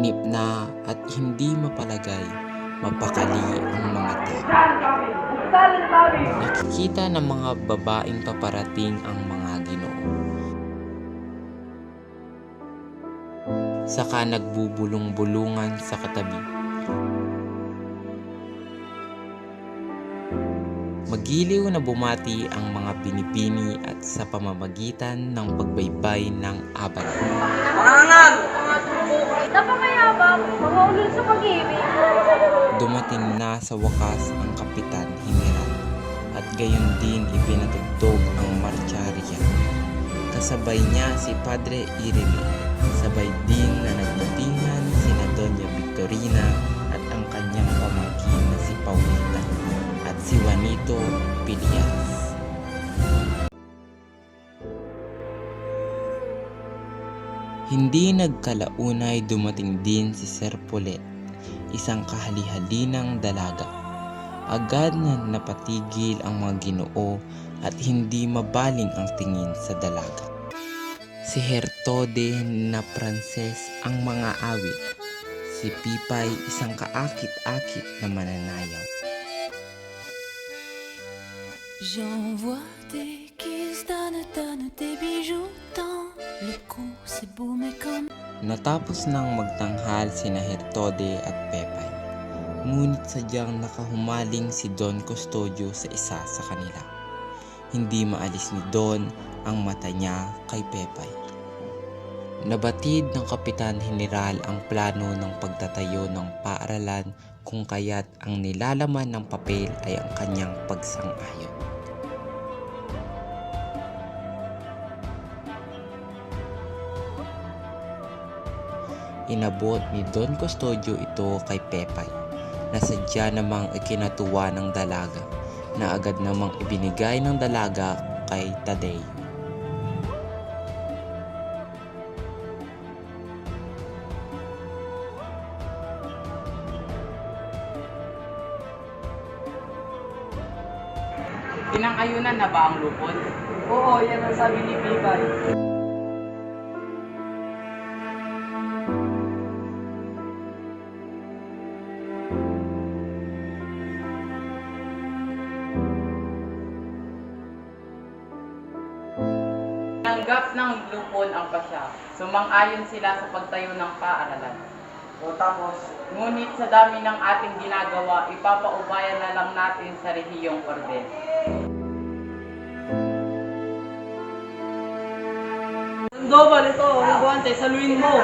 Mainip na at hindi mapalagay, mapakali ang mga tao. Nakikita ng mga babaeng paparating ang mga Ginoo. Saka nagbubulong-bulungan sa katabi. Magiliw na bumati ang mga binibini at sa pamamagitan ng pagbaybay ng abad. Napamayabang, mga ulol sa pag-ibig. Dumating na sa wakas ang Kapitan General at gayon din ipinatugtog ang marcharya. Kasabay niya si Padre Irene, sabay din na nagdatingan sina Doña Victorina at ang kanyang pamangkin na si Paulita at si Juanito Pilias. Hindi nagkalaunay dumating din si Sir Polet, isang kahali-halinang dalaga. Agad na napatigil ang mga Ginoo at hindi mabaling ang tingin sa dalaga. Si Hertode na Pranses ang mga awit. Si Pipay isang kaakit-akit na mananayaw. J'envoie des kisses, donne des bijoux dans le cou, c'est beau mais comme... Natapos nang magtanghal sina Hertode at Pepay. Ngunit sadyang nakahumaling si Don Custodio sa isa sa kanila. Hindi maalis ni Don ang mata niya kay Pepay. Nabatid ng Kapitan General ang plano ng pagtatayo ng paaralan kung kaya't ang nilalaman ng papel ay ang kanyang pagsang-ayon. Inabot ni Don Custodio ito kay Pepay, na sadya namang ikinatuwa ng dalaga, na agad namang ibinigay ng dalaga kay Tadeo. Pinang-ayunan na ba ang lupon? Oo, yan ang sabi ni Pipay. Tinanggap ng lupon ang pasya. Sumang-ayon sila sa pagtayo ng paaralan. O tapos, Ngunit sa dami ng ating ginagawa, ipapaubayan na lang natin sa rehiyong orden. Sandoval, ito, ang guwante, saluin mo.